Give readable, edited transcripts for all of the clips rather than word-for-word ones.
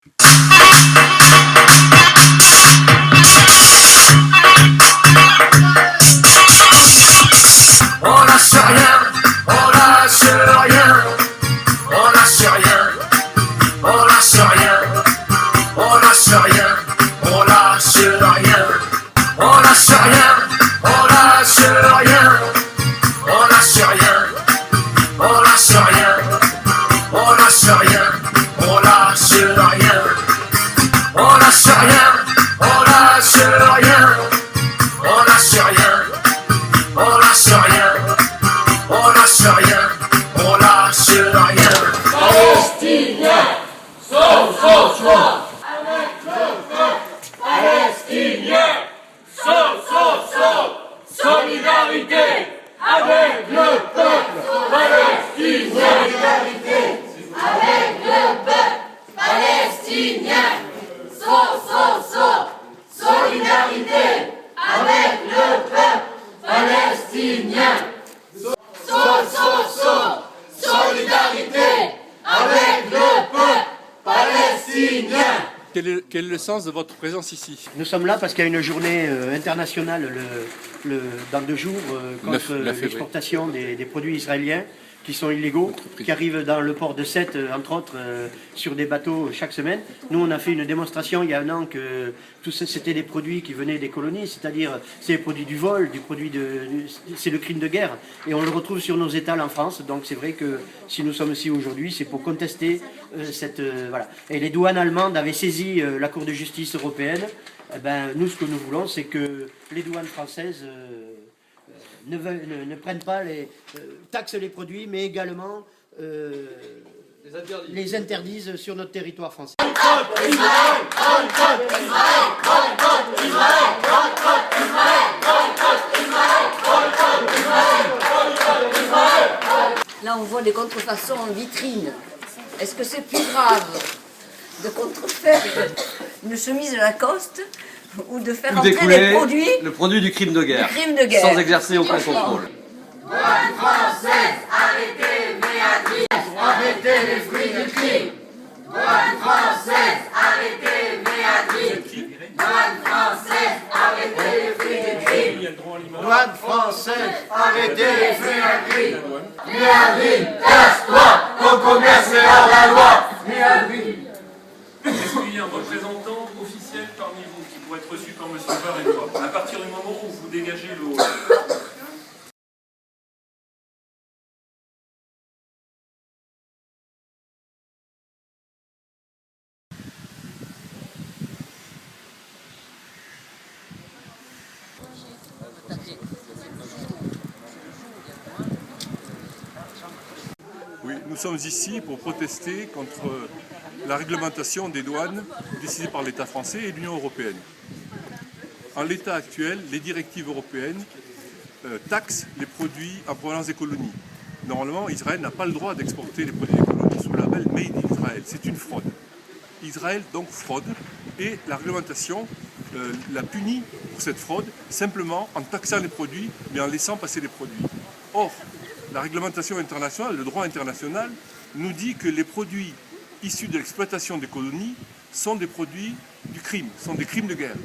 On lâche rien, on lâche rien, on lâche rien, on lâche rien, on lâche rien, on lâche rien, on lâche rien, on lâche rien, on lâche rien, on lâche rien, on lâche rien, on lâche rien, on lâche rien, on lâche rien, on lâche rien, on lâche rien, on lâche rien, on lâche rien. Palestiniens, sauf, avec le peuple palestinien, sauf, solidarité avec le peuple palestinien, solidarité avec le peuple palestinien, sauf, solidarité avec le peuple palestinien, sauf, solidarité avec le peuple palestinien. Quel est le sens de votre présence ici? Nous sommes là parce qu'il y a une journée internationale dans 2 jours contre l'exportation des produits israéliens qui sont illégaux, qui arrivent dans le port de Sète, entre autres, sur des bateaux chaque semaine. Nous, on a fait une démonstration il y a 1 an que tout ça, c'était des produits qui venaient des colonies, c'est-à-dire c'est les produits du vol, c'est le crime de guerre. Et on le retrouve sur nos étals en France. Donc c'est vrai que si nous sommes ici aujourd'hui, c'est pour contester voilà. Et les douanes allemandes avaient saisi la Cour de justice européenne. Eh ben, nous, ce que nous voulons, c'est que les douanes françaises ne prennent pas taxent les produits, mais également les interdisent sur notre territoire français. Là, on voit des contrefaçons en vitrine. Est-ce que c'est plus grave de contrefaire une chemise Lacoste ou de faire entrer le produit du crime de guerre, sans exercer aucun contrôle? Douane française, arrêtez Béatrice, arrêtez les fruits du crime. Douane française, arrêtez Béatrice. Douane française, arrêtez les fruits du crime. Douane française, Arrêtez les fruits du crime. Béatrice, casse-toi, ton commerce est hors la loi. Béatrice. Est-ce qu'il y a un représentant officiel parmi vous qui pourrait être reçu par M. Var et moi? À partir du moment où vous dégagez le hall. Oui, nous sommes ici pour protester contre la réglementation des douanes décidée par l'État français et l'Union européenne. En l'état actuel, les directives européennes taxent les produits en provenance des colonies. Normalement, Israël n'a pas le droit d'exporter les produits des colonies sous le label Made in Israel. C'est une fraude. Israël donc fraude et la réglementation la punit pour cette fraude simplement en taxant les produits mais en laissant passer les produits. Or, la réglementation internationale, le droit international, nous dit que les produits issus de l'exploitation des colonies sont des produits du crime, sont des crimes de guerre.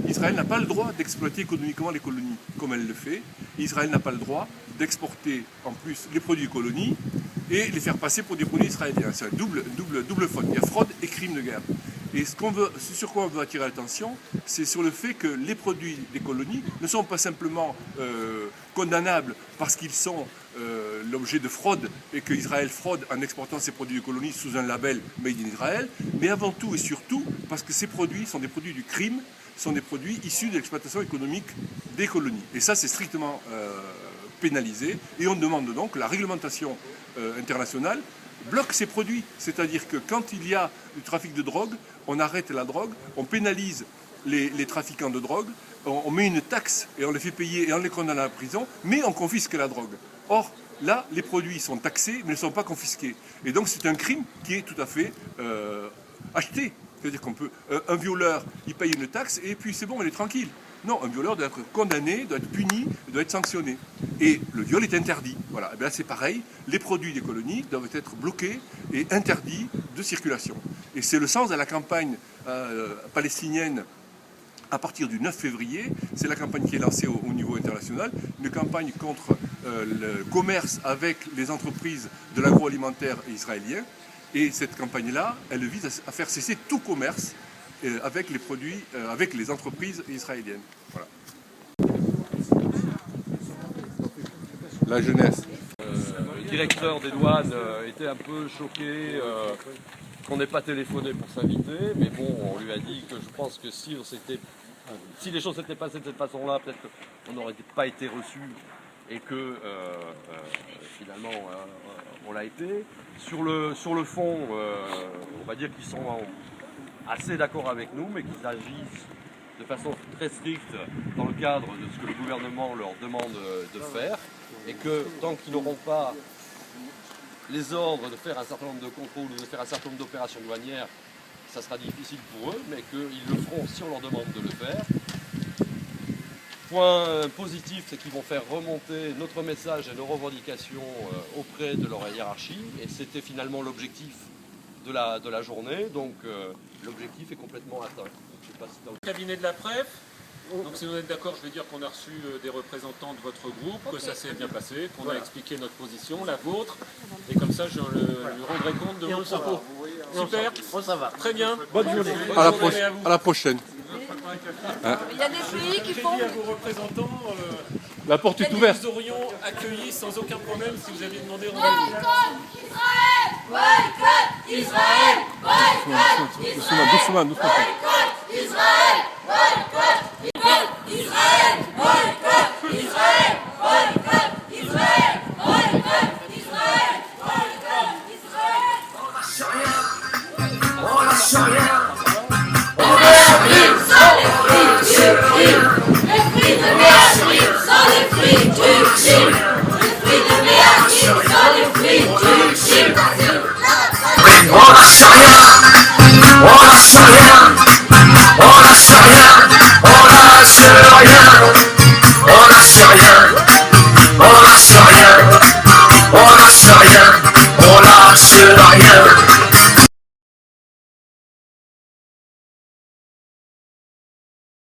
Israël n'a pas le droit d'exploiter économiquement les colonies comme elle le fait. Israël n'a pas le droit d'exporter en plus les produits colonies et les faire passer pour des produits israéliens. C'est une double faute. Il y a fraude et crime de guerre. Et ce sur quoi on veut attirer l'attention, c'est sur le fait que les produits des colonies ne sont pas simplement condamnables parce qu'ils sont l'objet de fraude et qu'Israël fraude en exportant ces produits de colonies sous un label Made in Israel, mais avant tout et surtout parce que ces produits sont des produits du crime, sont des produits issus de l'exploitation économique des colonies. Et ça, c'est strictement pénalisé. Et on demande donc la réglementation internationale bloque ces produits. C'est-à-dire que quand il y a du trafic de drogue, on arrête la drogue, on pénalise les trafiquants de drogue, on met une taxe et on les fait payer et on les condamne à la prison, mais on confisque la drogue. Or, là, les produits sont taxés, mais ne sont pas confisqués. Et donc, c'est un crime qui est tout à fait acheté. C'est-à-dire qu'on peut, un violeur, il paye une taxe et puis c'est bon, il est tranquille. Non, un violeur doit être condamné, doit être puni, doit être sanctionné. Et le viol est interdit. Voilà. Et bien là, c'est pareil, les produits des colonies doivent être bloqués et interdits de circulation. Et c'est le sens de la campagne palestinienne à partir du 9 février. C'est la campagne qui est lancée au niveau international, une campagne contre le commerce avec les entreprises de l'agroalimentaire israélien. Et cette campagne-là, elle vise à faire cesser tout commerce avec les produits, avec les entreprises israéliennes. Voilà. La jeunesse. Le directeur des douanes était un peu choqué qu'on n'ait pas téléphoné pour s'inviter, mais bon, on lui a dit que je pense que si les choses s'étaient passées de cette façon-là, peut-être qu'on n'aurait pas été reçu et que finalement on l'a été. Sur le fond, on va dire qu'ils sont assez d'accord avec nous, mais qu'ils agissent de façon très stricte dans le cadre de ce que le gouvernement leur demande de faire, et que tant qu'ils n'auront pas les ordres de faire un certain nombre de contrôles ou de faire un certain nombre d'opérations douanières, ça sera difficile pour eux, mais qu'ils le feront si on leur demande de le faire. Point positif, c'est qu'ils vont faire remonter notre message et nos revendications auprès de leur hiérarchie, et c'était finalement l'objectif de la journée, donc l'objectif est complètement atteint. Je sais pas si Le cabinet de la PREF, donc si vous êtes d'accord, je vais dire qu'on a reçu des représentants de votre groupe, que ça s'est bien passé, qu'on a expliqué notre position, la vôtre, et comme ça je lui rendrai compte de vos propos. Super, ça va. Très bien. Bonne journée. À la prochaine. Il y a des pays qui font... à vos représentants, La porte est ouverte. nous aurions accueilli sans aucun problème si vous aviez demandé rendez-vous. Boycott Israël! Boycott Israël! Doucement. Boycott Israël!